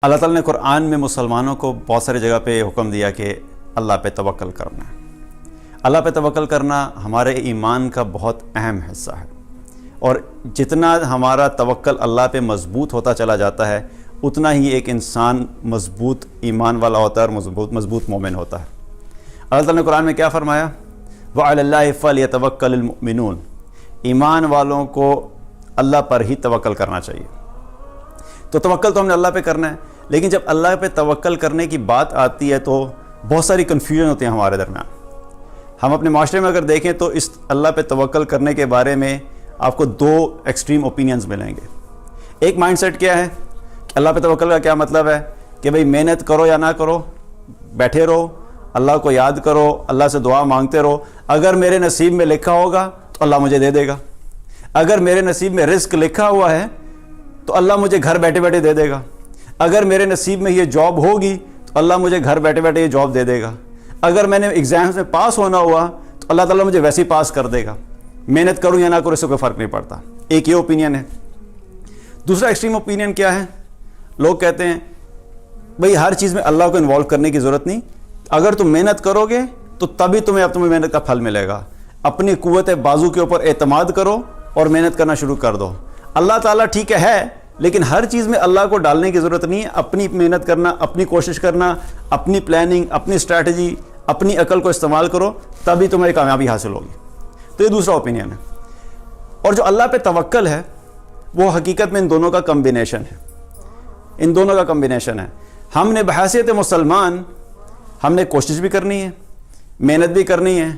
اللہ تعالیٰ نے قرآن میں مسلمانوں کو بہت ساری جگہ پہ حکم دیا کہ اللہ پہ توکل کرنا ہے۔ اللہ پہ توکل کرنا ہمارے ایمان کا بہت اہم حصہ ہے، اور جتنا ہمارا توکل اللہ پہ مضبوط ہوتا چلا جاتا ہے اتنا ہی ایک انسان مضبوط ایمان والا ہوتا ہے اور مضبوط مومن ہوتا ہے۔ اللہ تعالیٰ نے قرآن میں کیا فرمایا؟ وَعَلَى اللَّهِ فَلْيَتَوَكَّلِ الْمُؤْمِنُونَ، ایمان والوں کو اللہ پر ہی توکل کرنا چاہیے۔ تو توکل تو ہم نے اللہ پہ کرنا ہے، لیکن جب اللہ پہ توکل کرنے کی بات آتی ہے تو بہت ساری کنفیوژن ہوتی ہیں ہمارے درمیان۔ ہم اپنے معاشرے میں اگر دیکھیں تو اس اللہ پہ توکل کرنے کے بارے میں آپ کو دو ایکسٹریم اوپینینز ملیں گے۔ ایک مائنڈ سیٹ کیا ہے کہ اللہ پہ توکل کا کیا مطلب ہے کہ بھئی محنت کرو یا نہ کرو، بیٹھے رہو، اللہ کو یاد کرو، اللہ سے دعا مانگتے رہو، اگر میرے نصیب میں لکھا ہوگا تو اللہ مجھے دے دے گا، اگر میرے نصیب میں رزق لکھا ہوا ہے تو اللہ مجھے گھر بیٹھے بیٹھے دے دے گا، اگر میرے نصیب میں یہ جاب ہوگی تو اللہ مجھے گھر بیٹھے بیٹھے یہ جاب دے دے گا، اگر میں نے ایگزامز میں پاس ہونا ہوا تو اللہ تعالیٰ مجھے ویسے ہی پاس کر دے گا، محنت کروں یا نہ کروں اس سے کوئی فرق نہیں پڑتا۔ ایک یہ اوپینین ہے۔ دوسرا ایکسٹریم اوپینین کیا ہے؟ لوگ کہتے ہیں بھئی ہر چیز میں اللہ کو انوالو کرنے کی ضرورت نہیں، اگر تم محنت کرو گے تو تبھی تمہیں محنت کا پھل ملے گا، اپنی قوت بازو کے اوپر اعتماد کرو اور محنت کرنا شروع کر دو۔ اللہ تعالیٰ ٹھیک ہے لیکن ہر چیز میں اللہ کو ڈالنے کی ضرورت نہیں ہے، اپنی محنت کرنا، اپنی کوشش کرنا، اپنی پلاننگ، اپنی اسٹریٹجی، اپنی عقل کو استعمال کرو تبھی تمہیں کامیابی حاصل ہوگی۔ تو یہ دوسرا اوپینین ہے۔ اور جو اللہ پہ توکل ہے وہ حقیقت میں ان دونوں کا کمبینیشن ہے، ان دونوں کا کمبینیشن ہے۔ ہم نے بحیثیت مسلمان ہم نے کوشش بھی کرنی ہے، محنت بھی کرنی ہے،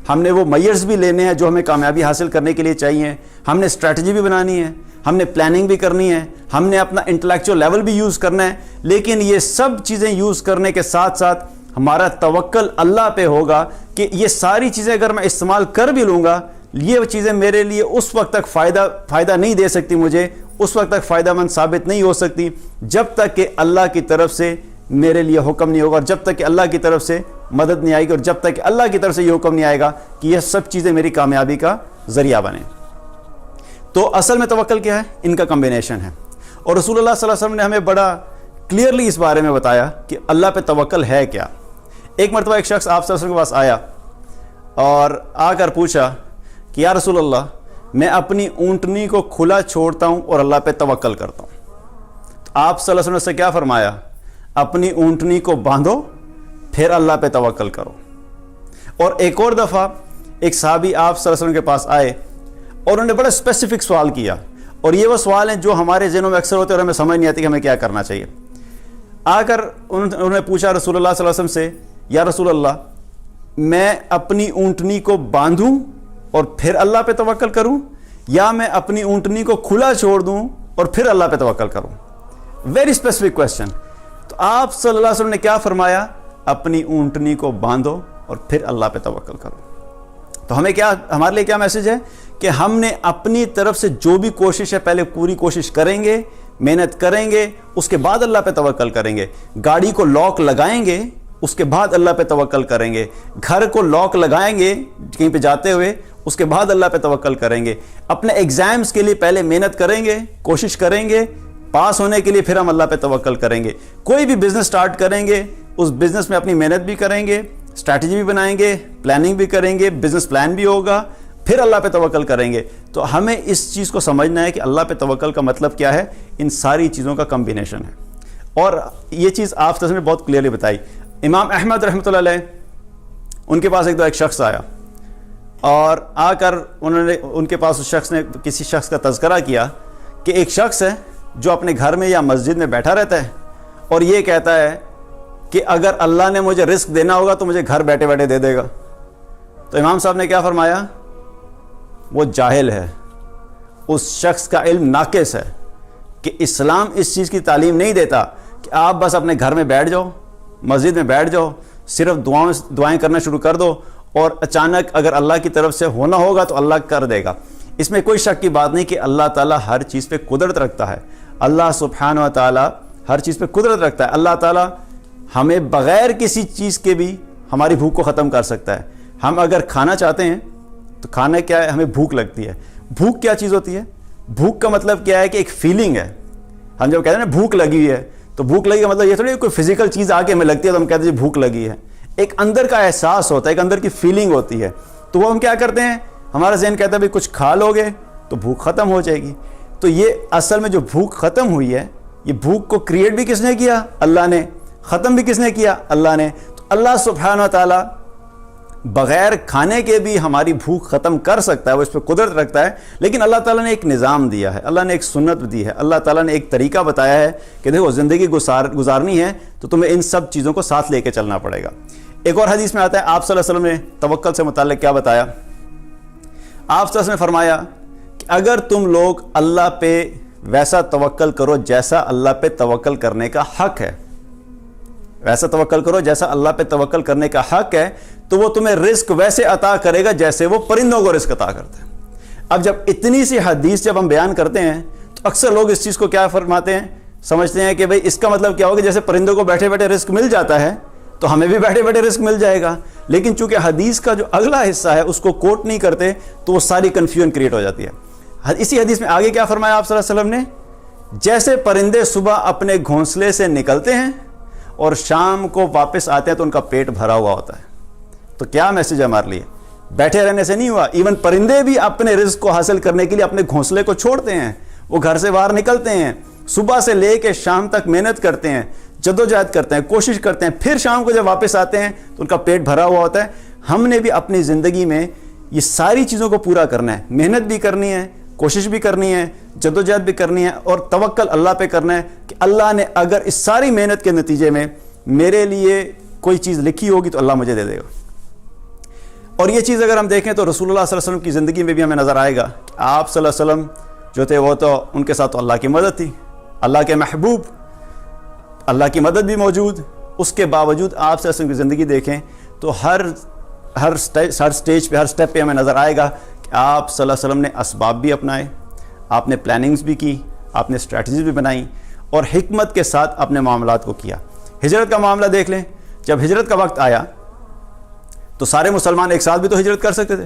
ہم نے وہ میئرز بھی لینے ہیں جو ہمیں کامیابی حاصل کرنے کے لیے چاہیے، ہم نے اسٹریٹجی بھی بنانی ہے، ہم نے پلاننگ بھی کرنی ہے، ہم نے اپنا انٹلیکچوئل لیول بھی یوز کرنا ہے، لیکن یہ سب چیزیں یوز کرنے کے ساتھ ساتھ ہمارا توکل اللہ پہ ہوگا کہ یہ ساری چیزیں اگر میں استعمال کر بھی لوں گا یہ چیزیں میرے لیے اس وقت تک فائدہ نہیں دے سکتی، مجھے اس وقت تک فائدہ مند ثابت نہیں ہو سکتی جب تک کہ اللہ کی طرف سے میرے لیے حکم نہیں ہوگا، اور جب تک کہ اللہ کی طرف سے مدد نہیں آئے گی، اور جب تک کہ اللہ کی طرف سے یہ حکم نہیں آئے گا کہ یہ سب چیزیں میری کامیابی کا ذریعہ بنیں۔ تو اصل میں توکل کیا ہے؟ ان کا کمبینیشن ہے، اور رسول اللہ صلی اللہ علیہ وسلم نے ہمیں بڑا کلیئرلی اس بارے میں بتایا کہ اللہ پہ توکل ہے کیا۔ ایک مرتبہ ایک شخص آپ صلی اللہ علیہ وسلم کے پاس آیا اور آ کر پوچھا کہ یا رسول اللہ میں اپنی اونٹنی کو کھلا چھوڑتا ہوں اور اللہ پہ توکل کرتا ہوں۔ تو آپ صلی اللہ علیہ وسلم سے کیا فرمایا؟ اپنی اونٹنی کو باندھو پھر اللہ پہ توکل کرو۔ اور ایک اور دفعہ ایک صحابی آپ صلی اللہ علیہ وسلم کے پاس آئے اور انہوں نے بڑا اسپیسیفک سوال کیا، اور یہ وہ سوال ہیں جو ہمارے ذہنوں میں اکثر ہوتے ہیں اور ہمیں سمجھ نہیں آتی کہ ہمیں کیا کرنا چاہیے۔ آ کر انہوں نے پوچھا رسول اللہ صلی اللہ علیہ وسلم سے، یا رسول اللہ میں اپنی اونٹنی کو باندھوں اور پھر اللہ پہ توکل کروں، یا میں اپنی اونٹنی کو کھلا چھوڑ دوں اور پھر اللہ پہ توکل کروں؟ Very specific question. تو آپ صلی اللہ علیہ وسلم نے کیا فرمایا؟ اپنی اونٹنی کو باندھو اور پھر اللہ پہ توکل کرو۔ تو ہمارے لیے کیا میسج ہے کہ ہم نے اپنی طرف سے جو بھی کوشش ہے پہلے پوری کوشش کریں گے، محنت کریں گے، اس کے بعد اللہ پہ توکل کریں گے۔ گاڑی کو لاک لگائیں گے، اس کے بعد اللہ پہ توکل کریں گے۔ گھر کو لاک لگائیں گے کہیں پہ جاتے ہوئے، اس کے بعد اللہ پہ توکل کریں گے۔ اپنے ایگزامز کے لیے پہلے محنت کریں گے، کوشش کریں گے، پاس ہونے کے لیے پھر ہم اللہ پہ توکل کریں گے۔ کوئی بھی بزنس سٹارٹ کریں گے، اس بزنس میں اپنی محنت بھی کریں گے، اسٹریٹجی بھی بنائیں گے، پلاننگ بھی کریں گے، بزنس پلان بھی ہوگا، پھر اللہ پہ توکل کریں گے۔ تو ہمیں اس چیز کو سمجھنا ہے کہ اللہ پہ توکل کا مطلب کیا ہے، ان ساری چیزوں کا کمبینیشن ہے۔ اور یہ چیز آپ نے بہت کلیئرلی بتائی۔ امام احمد رحمۃ اللہ علیہ ان کے پاس ایک شخص آیا اور آ کر ان کے پاس اس شخص نے کسی شخص کا تذکرہ کیا کہ ایک شخص ہے جو اپنے گھر میں یا مسجد میں بیٹھا رہتا ہے اور یہ کہتا ہے کہ اگر اللہ نے مجھے رزق دینا ہوگا تو مجھے گھر بیٹھے بیٹھے دے دے گا۔ تو امام صاحب نے کیا فرمایا؟ وہ جاہل ہے، اس شخص کا علم ناقص ہے، کہ اسلام اس چیز کی تعلیم نہیں دیتا کہ آپ بس اپنے گھر میں بیٹھ جاؤ، مسجد میں بیٹھ جاؤ، صرف دعائیں کرنا شروع کر دو اور اچانک اگر اللہ کی طرف سے ہونا ہوگا تو اللہ کر دے گا۔ اس میں کوئی شک کی بات نہیں کہ اللہ تعالیٰ ہر چیز پہ قدرت رکھتا ہے، اللہ سبحانہ و تعالیٰ ہر چیز پہ قدرت رکھتا ہے۔ اللہ تعالیٰ ہمیں بغیر کسی چیز کے بھی ہماری بھوک کو ختم کر سکتا ہے۔ ہم اگر کھانا چاہتے ہیں تو کھانا کیا ہے؟ ہمیں بھوک لگتی ہے۔ بھوک کیا چیز ہوتی ہے؟ بھوک کا مطلب کیا ہے کہ ایک فیلنگ ہے۔ ہم جب کہتے ہیں نا بھوک لگی ہوئی ہے تو بھوک لگی کا مطلب یہ تھوڑی کوئی فزیکل چیز آ کے ہمیں لگتی ہے تو ہم کہتے ہیں جی بھوک لگی ہے. ایک اندر کا احساس ہوتا ہے, ایک اندر کی فیلنگ ہوتی ہے. تو وہ ہم کیا کرتے ہیں, ہمارا ذہن کہتا ہے بھائی کچھ کھا لو گے تو بھوک ختم ہو جائے گی. تو یہ اصل میں جو بھوک ختم ہوئی ہے, یہ بھوک کو کریٹ بھی کس نے کیا؟ اللہ نے. ختم بھی کس نے کیا؟ اللہ نے. تو اللہ سبحانہ و تعالیٰ بغیر کھانے کے بھی ہماری بھوک ختم کر سکتا ہے, وہ اس پہ قدرت رکھتا ہے. لیکن اللہ تعالیٰ نے ایک نظام دیا ہے, اللہ نے ایک سنت دی ہے, اللہ تعالیٰ نے ایک طریقہ بتایا ہے کہ دیکھو زندگی گزارنی ہے تو تمہیں ان سب چیزوں کو ساتھ لے کے چلنا پڑے گا. ایک اور حدیث میں آتا ہے, آپ صلی اللہ علیہ وسلم نے توکل سے متعلق کیا بتایا؟ آپ صلی اللہ علیہ وسلم نے فرمایا کہ اگر تم لوگ اللہ پہ ویسا توکل کرو جیسا اللہ پہ توکل کرنے کا حق ہے, ویسا توکل کرو جیسا اللہ پہ توکل کرنے کا حق ہے, تو وہ تمہیں رزق ویسے عطا کرے گا جیسے وہ پرندوں کو رزق عطا کرتے ہیں. اب جب اتنی سی حدیث جب ہم بیان کرتے ہیں تو اکثر لوگ اس چیز کو کیا فرماتے ہیں, سمجھتے ہیں کہ بھئی اس کا مطلب کیا ہوگا, جیسے پرندوں کو بیٹھے بیٹھے رزق مل جاتا ہے تو ہمیں بھی بیٹھے بیٹھے رزق مل جائے گا. لیکن چونکہ حدیث کا جو اگلا حصہ ہے اس کو کوٹ نہیں کرتے تو وہ ساری کنفیوژن کریٹ ہو جاتی ہے. اسی حدیث میں آگے کیا فرمایا آپ صلی اللہ علیہ وسلم نے؟ جیسے پرندے صبح اپنے گھونسلے سے نکلتے ہیں اور شام کو واپس آتے ہیں تو ان کا پیٹ بھرا ہوا ہوتا ہے. تو کیا میسج ہے ہمارے لیے؟ بیٹھے رہنے سے نہیں ہوا, ایون پرندے بھی اپنے رزق کو حاصل کرنے کے لیے اپنے گھونسلے کو چھوڑتے ہیں, وہ گھر سے باہر نکلتے ہیں, صبح سے لے کے شام تک محنت کرتے ہیں, جدوجہد کرتے ہیں, کوشش کرتے ہیں, پھر شام کو جب واپس آتے ہیں تو ان کا پیٹ بھرا ہوا ہوتا ہے. ہم نے بھی اپنی زندگی میں یہ ساری چیزوں کو پورا کرنا ہے, محنت بھی کرنی ہے, کوشش بھی کرنی ہے, جدوجہد بھی کرنی ہے, اور توکل اللہ پہ کرنا ہے کہ اللہ نے اگر اس ساری محنت کے نتیجے میں میرے لیے کوئی چیز لکھی ہوگی تو اللہ مجھے دے دے گا. اور یہ چیز اگر ہم دیکھیں تو رسول اللہ صلی اللہ علیہ وسلم کی زندگی میں بھی ہمیں نظر آئے گا کہ آپ صلی اللہ علیہ وسلم جو تھے وہ تو ان کے ساتھ تو اللہ کی مدد تھی, اللہ کے محبوب, اللہ کی مدد بھی موجود. اس کے باوجود آپ صلی اللہ علیہ وسلم کی زندگی دیکھیں تو ہر سٹیج پہ, ہر سٹیپ پہ ہمیں نظر آئے گا کہ آپ صلی اللہ علیہ وسلم نے اسباب بھی اپنائے, آپ نے پلاننگز بھی کی, آپ نے اسٹریٹجیز بھی بنائی, اور حکمت کے ساتھ اپنے معاملات کو کیا. ہجرت کا معاملہ دیکھ لیں, جب ہجرت کا وقت آیا تو سارے مسلمان ایک ساتھ بھی تو ہجرت کر سکتے تھے,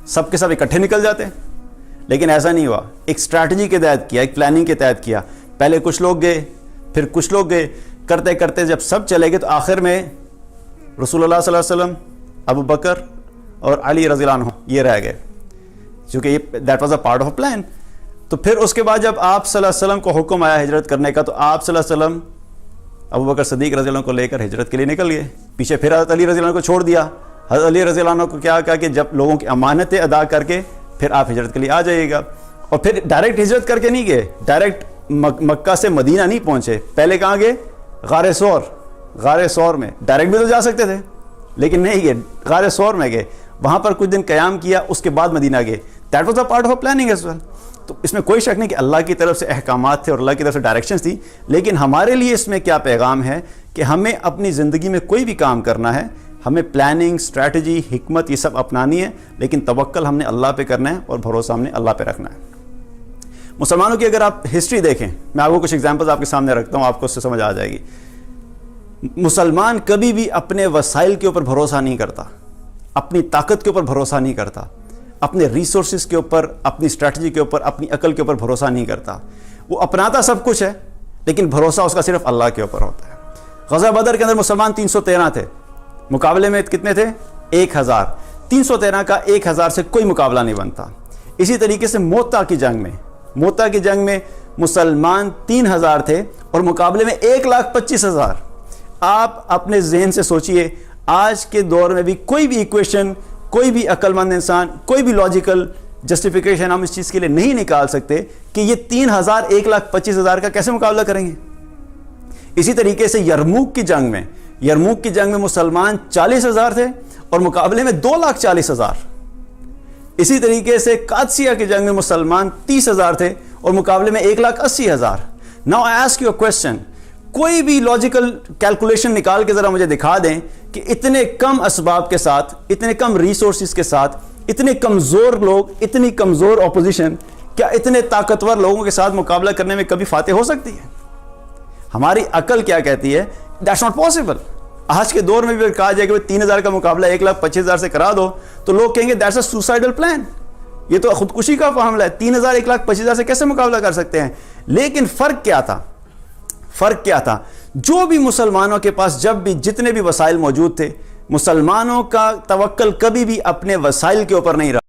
سب کے سب اکٹھے نکل جاتے, لیکن ایسا نہیں ہوا. ایک اسٹریٹجی کے تحت کیا, ایک پلاننگ کے تحت کیا. پہلے کچھ لوگ گئے, پھر کچھ لوگ گئے, کرتے کرتے جب سب چلے گئے تو آخر میں رسول اللہ صلی اللہ علیہ وسلم, ابو بکر اور علی رضی اللہ عنہ یہ رہ گئے, کیونکہ یہ that was a part of a plan. تو پھر اس کے بعد جب آپ صلی اللہ علیہ وسلم کو حکم آیا ہجرت کرنے کا تو آپ صلی اللہ علیہ وسلم ابو بکر صدیق رضی اللہ عنہ کو لے کر ہجرت کے لیے نکل گئے. پیچھے پھر حضرت علی رضی اللہ عنہ کو چھوڑ دیا. حضرت علی رضی اللہ عنہ کو کیا کہا کہ جب لوگوں کی امانتیں ادا کر کے پھر آپ ہجرت کے لیے آ جائیے گا. اور پھر ڈائریکٹ ہجرت کر کے نہیں گئے, ڈائریکٹ مکہ سے مدینہ نہیں پہنچے, پہلے کہاں گئے؟ غار ثور. غار ثور میں ڈائریکٹ بھی تو جا سکتے تھے لیکن نہیں گئے, غار ثور میں گئے, وہاں پر کچھ دن قیام کیا, اس کے بعد مدینہ گئے. That was a part of planning as well. تو اس میں کوئی شک نہیں کہ اللہ کی طرف سے احکامات تھے اور اللہ کی طرف سے ڈائریکشنز تھی, لیکن ہمارے لیے اس میں کیا پیغام ہے کہ ہمیں اپنی زندگی میں کوئی بھی کام کرنا ہے, ہمیں پلاننگ, اسٹریٹجی, حکمت یہ سب اپنانی ہے, لیکن توکل ہم نے اللہ پہ کرنا ہے اور بھروسہ ہم نے اللہ پہ رکھنا ہے. مسلمانوں کی اگر آپ ہسٹری دیکھیں, میں آپ کو کچھ ایگزامپلز آپ کے سامنے رکھتا ہوں, آپ کو اس سے سمجھ آ جائے گی. مسلمان کبھی بھی اپنے وسائل کے اوپر بھروسہ نہیں کرتا, اپنی طاقت کے اوپر بھروسہ نہیں کرتا, اپنے ریسورسز کے اوپر, اپنی اسٹریٹجی کے اوپر, اپنی عقل کے اوپر بھروسہ نہیں کرتا. وہ اپناتا سب کچھ ہے لیکن بھروسہ اس کا صرف اللہ کے اوپر ہوتا ہے. غزوہ بدر کے اندر مسلمان 313 تھے, مقابلے میں کتنے تھے؟ 1000. 313 کا 1000 سے کوئی مقابلہ نہیں بنتا. اسی طریقے سے موتا کی جنگ میں مسلمان 3000 تھے اور مقابلے میں 1,25,000. آپ اپنے ذہن سے سوچئے, آج کے دور میں بھی کوئی بھی ایکویشن, کوئی بھی عقل مند انسان, کوئی بھی لاجیکل جسٹیفیکیشن ہم اس چیز کے لیے نہیں نکال سکتے کہ یہ 3000 1,25,000 کا کیسے مقابلہ کریں گے. اسی طریقے سے یرموک کی جنگ میں مسلمان 40,000 تھے اور مقابلے میں 2,40,000. اسی طریقے سے قادسیہ کی جنگ میں مسلمان 30,000 تھے اور مقابلے میں 1,80,000. Now I ask you a question, کوئی بھی لاجیکل کیلکولیشن نکال کے ذرا مجھے دکھا دیں کہ اتنے کم اسباب کے ساتھ, اتنے کم ریسورسز کے ساتھ, اتنے کمزور لوگ, اتنی کمزور اپوزیشن, کیا اتنے طاقتور لوگوں کے ساتھ مقابلہ کرنے میں کبھی فاتح ہو سکتی ہے؟ ہماری عقل کیا کہتی ہے؟ That's not possible. آج کے دور میں بھی کہا جائے کہ 3,000 کا مقابلہ 1,25,000 سے کرا دو تو لوگ کہیں گے that's a suicidal plan, یہ تو خودکشی کا معاملہ ہے, 3,000 1,25,000 سے کیسے مقابلہ کر سکتے ہیں؟ لیکن فرق کیا تھا؟ فرق کیا تھا؟ جو بھی مسلمانوں کے پاس جب بھی جتنے بھی وسائل موجود تھے، مسلمانوں کا توکل کبھی بھی اپنے وسائل کے اوپر نہیں رہا۔